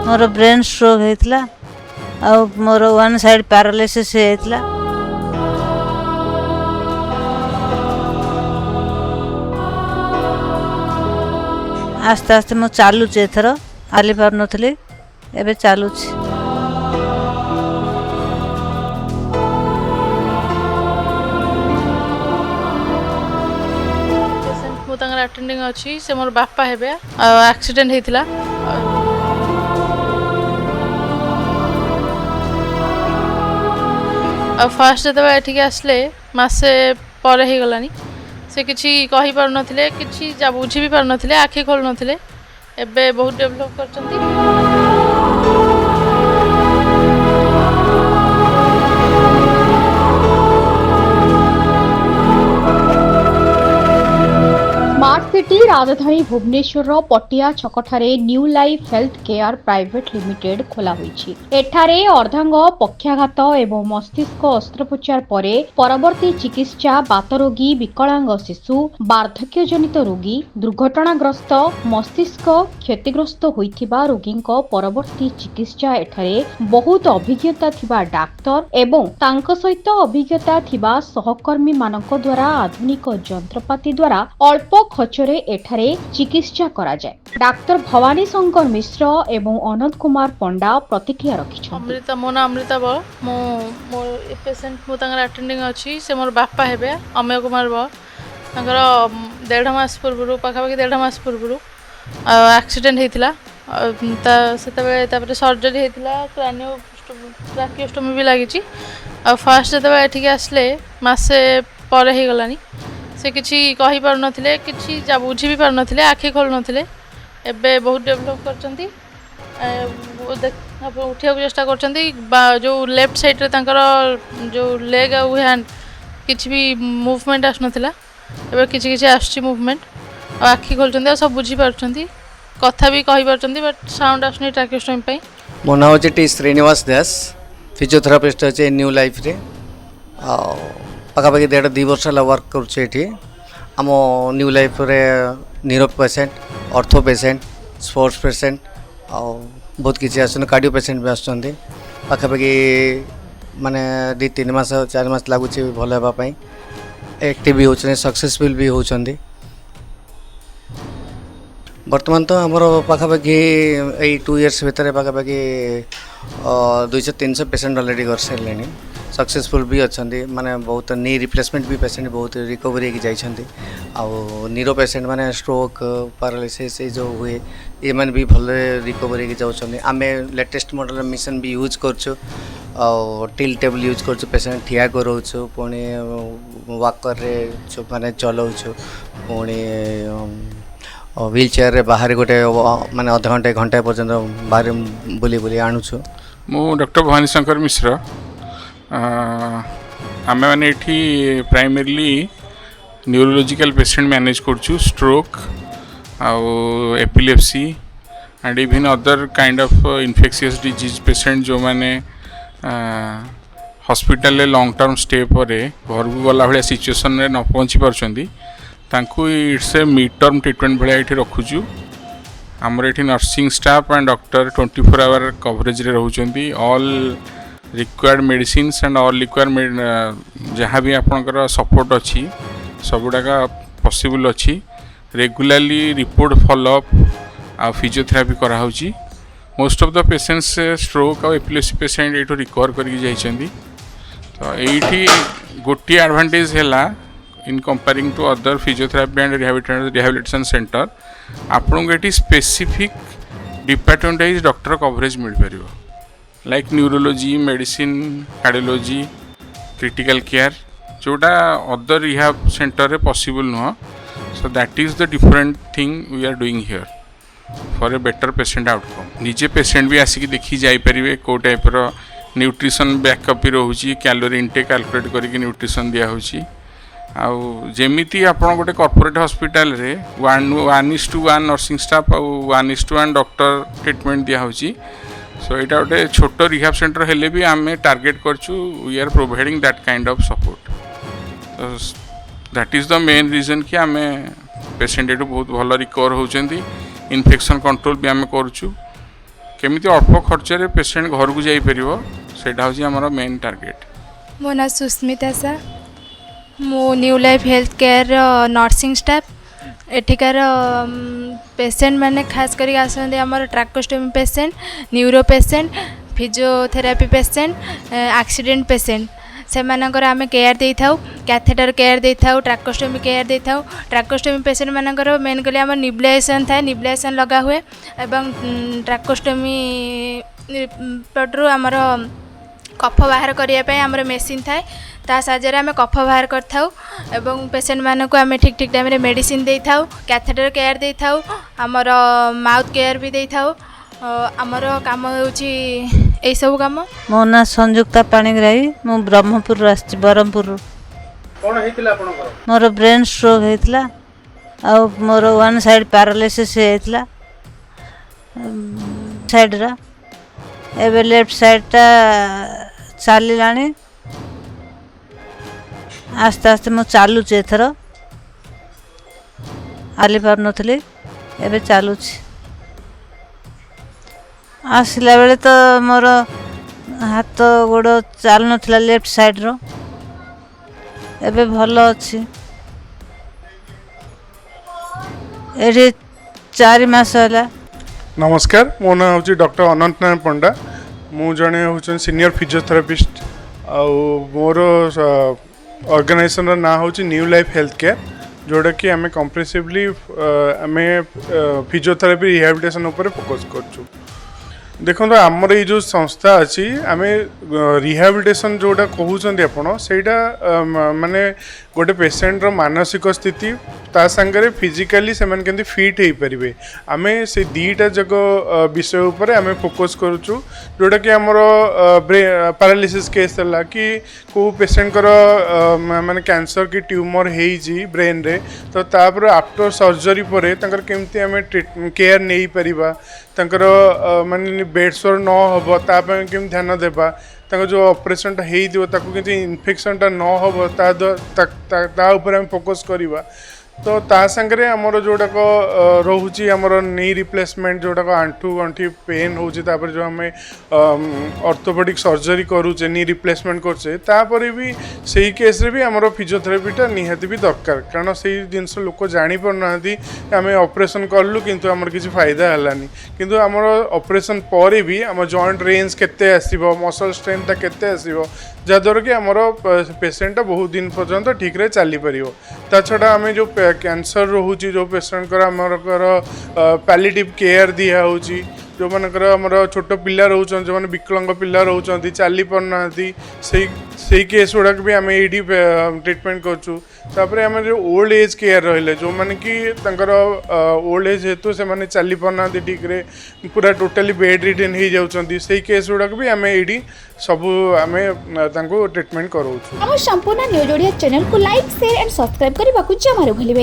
मोर brain stroke होता आ मोर one side paralysis होता। आस्ते आस्ते मु चलुची एथर चली पार नथली एबे चलुची। मु तांगर अटेंडिंग अछि से मोर बापा हेबे एक्सीडेंट हेतिला। फास्ट जब एठिक आसले मसे पर हो गलानी से किसी कही पार नथिले किसी बुझी भी पार नथिले आखि खोल नथिले एबे बहुत डेवलप करचंती। स्मार्ट सिटी राजधानी भुवनेश्वर पटिया छकठारे New Life Health Care Private Limited खोला होईछि। एठारे अर्धांग पक्षाघात एवं मस्तिष्क अस्त्रोपचार परे परवर्ती चिकित्सा बातरोगी विकलांग शिशु वार्धक्य जनित रोगी दुर्घटनाग्रस्त मस्तिष्क क्षतिग्रस्त होइथिबा रोगींक परवर्ती चिकित्सा एठारे बहुत अभिज्ञता थिबा डाक्तर एवं तांक सहित अभिज्ञता थिबा सहकर्मी मानक द्वारा आधुनिक जंत्रपाति द्वारा अल्प खर्चरे एठारे चिकित्सा करा जाए। डाक्तर भवानी शंकर मिश्र एवं अनंत कुमार पंडा प्रतिक्रिया रखिछन। अमृता मो नाम अमृता ब मो पेशेंट मु तांगर अटेंडिंग अछि से मोर बापा हेबे अमय कुमार ब तांगर 1.5 मास पूर्व पाखापाखि 1.5 मास पूर्व एक्सीडेंट हेतिला सेतबे सर्जरी हेतिला ट्राकियोस्टोमी भी लागिछि। फास्ट जब एठिक आसले मसे पर हो गलानी से किसी कही पार नथिले किसी बुझी भी पार नथिले आखि खोल नथिले एबे बहुत डेवलप करचंती। उठिया चेष्टा करचंती जो लेफ्ट साइड रे तांकर जो लेग आ हैंड किसी भी मूवमेंट आस नथिला एबे किसी किसी आछी मूवमेंट आ आखि खोलचंती आ सब बुझी पारचंती कथा भी कही पारचंती बट साउंड आसनी ट्राकियोस्टोमी पई। मो नाम होचे टी श्रीनिवास दास फिजियोथेरापिस्ट अच्छे न्यू लाइफ रे पाखापाखि 1.5-2 वर्ष वर्क करुचे आम न्यू लाइफ रे neuro patient ortho patient sports patient आ बहुत किसी आस कार्डियो पेसेंट भी आसुँच पाखापाखि माने 2-3 मास 4 मास लगुच भल होगापी एक्टिव भी होती सक्सेसफुल भी होती। बर्तमान तो आमर पाखापाखि यही 2 इयर्स भितर पाखापाखि 200-300 पेसेंट अलरेडी कर सारे सक्सेसफुल भी अच्छा माने बहुत नी रिप्लेसमेंट भी पेसेंट बहुत रिकवरी होती न्यूरो पेसेंट माने स्ट्रोक पैरालिसिस जो हुए ये मैंने भी भल रिकवरी जाऊँ। आम लेटेस्ट मॉडल मिशन भी यूज करछु टिल टेबल यूज करछु पेसेंट ठिया कराऊँ पुणी वाकर माने चलाऊँ पुणी व्हील चेयर रे बाहर गोटे माने आधा घंटे घंटा पर्यंत बाहर बुली बुली आणुछु। मु डॉक्टर भवानी शंकर मिश्र आम मैंने ये प्राइमरली न्यूरोलॉजिकल पेशेंट मैनेज करछु स्ट्रोक आउ epilepsy and even other kind of infectious disease patient जो मैंने हॉस्पिटल लॉन्ग टर्म स्टे पर घर को गला भाया सिचुएसन में न पहुँची पार्टी तांकू it's a mid term treatment भाया ये रखुचु। आमर ये nursing staff and doctor 24 hour coverage रे रहउचंती all required medicines and all required जहाँ भी आपंकर सपोर्ट अच्छी सबुड़ाक पॉसिबल अच्छी रेगुलरली रिपोर्ट फॉलोअप आ फिजियोथेरापी कराऊँगी। Most of the patients stroke और एपिलेप्सी पेशेंट ये रिकवर करके जाइछंती। तो ये गोटे एडवांटेज है in comparing to other physiotherapy and rehabilitation centre आपको ये स्पेसिफिक डिपार्टमेंटाइज डॉक्टर कवरेज मिल पार like neurology medicine cardiology critical care जोटा अदर रिहैब सेंटर रे पॉसिबल नुह। So that is the different thing we are doing here for a better patient outcome. निजे patient भी आसिक देखी जापरेंगे कौ टाइप न्यूट्रिशन बैकअप रोचे कैलोरी इनटेक कैलकुलेट करके न्यूट्रिशन दिया जमीती आप गोटे कॉर्पोरेट हॉस्पिटल रे 1:1 नर्सिंग स्टाफ और 1:1 डॉक्टर ट्रीटमेंट दिया सो यहाँ गोटे छोट रिहैब सेंटर हेले भी आम टार्गेट करछु we are providing that kind of support. तो that is the main reason कि आम पेशेंट ये बहुत भल रिकवर होती इन्फेक्शन कंट्रोल भी आम करुछु केमिति अल्प खर्च रे पेशेंट घर को जाई परिबो सेटा होची हमर मेन टार्गेट। मो ना सुस्मिता सा मो New Life Health Care nursing staff एठिकार पेशेंट माने खास करी आसंदे हमर tracheostomy patient neuro patient physiotherapy patient accident patient से मानकर आम केयर दे था कैथेटर केयर दे था ट्रैकोस्टोमी केयर दे था ट्रैकोस्टोमी पेशेंट मानकर मेन कले आम निब्लेसन था निब्लेसन लगा हुए एवं ट्रैकोस्टोमी पटरू आमर कफ बाहर करने आमर मेसीन थाए ता साहाଯ୍य आम कफ बाहर कर पेशेंट मानक आम ठीक ठीक टाइम मेडिसिन दे था कैथेटर केयर दे था आमर माउथ केयर भी दे था आमर काम होची एई सब काम। मो ना संयुक्ता पाणिग्राही मु ब्रह्मपुर आसी बरहमपुर कौन होइतिला आपनकर मोर ब्रेन स्ट्रोक होइतिला आ मोर वन साइड पैरालिसिस होइतिला साइड रा एबे लेफ्ट साइड टा चलिलानी आस्ते आस्ते मु चालुची एथर आली पार नथली एबे चालुची आसला बेले तो मोर हाथ गोड़ चालू नथिला लेफ्ट साइड रो एबे भल अछि एठी 4 मास होला। नमस्कार मो ना हूँ डॉक्टर अनंत नारायण पंडा मु जड़े हूँ सीनियर फिजियोथेरापिस्ट आउ मोर ऑर्गेनाइजेशन ना हूँ न्यू लाइफ हेल्थ केयर जोड़ा कि आम कम्प्रेसिवली आम फिजियोथेरापी रिहैबिलिटेशन उपर फोकस करछु। देखो आमर ये जो संस्था अच्छी आम रिहैबिलिटेशन जोटा कहते आपड़ से माने गोटे पेशेंट रो मानसिक स्थिति ता संगे फिजिकली से केमती फिट हो पारे आम से दीटा जग विषय उपर आम फोकस करुचु जोटा कि आमर पैरालिसिस केस है कि को पेशेंट माने कैंसर की ट्यूमर हो ब्रेन रे तो तापर आफ्टर सर्जरी पर केमती आम केयर नहीं पारिबा तंकर माने बेड सोर न हो केमती ध्यान देबा जो ऑपरेशन हो इन्फेक्शन टा न हो ता ऊपर हम फोकस करिबा तो ता संगे आमर जोड़ाक रोचे आमर नी रिप्लेसमेंट जोड़ाक आंठू गंठी पेन होची तापर जो आम ऑर्थोपेडिक सर्जरी करूचे नी रिप्लेसमेंट करछे तापर भी सही केस रे भी आमर फिजियोथेरापीटा निहाती भी दरकार कारण से जिनस लोक जानी पारना आम ऑपरेशन कलु किंतु आमर किसी फायदा हलानी किंतु आमर ऑपरेशन पर भी आम जॉइंट रेंज केते आसीबो मसल स्ट्रेंथ केते आसीबो जहाँद्वारा कि आमर पेशेंटा बहुत दिन पर्यंत ठीक रे चली पारिबो। ता छड़ा आम जो कैंसर रोचे जो पेशेंट आमर पैलिएटिव केयर दिया होची जो मानकर आमर छोट पिला रोचन जो मैंने विकलांग पिला रोचंती चली पारना से केस गुड़ाक भी आम ये ट्रिटमेंट करछु। तापर आम जो ओल्ड एज केयर रहिले जो माने कि तंकर ओल्ड एज हेतु से माने चली पारना ठीक रे पूरा टोटली बेड रिटर्न हो जाउछंती से केस गुड़ाक भी आम ये सब आम तांको ट्रीटमेंट करोछु। हम संपूर्ण न्यूज ओडिया चैनल को लाइक शेयर एंड सब्सक्राइब करने को जमा भूलिए।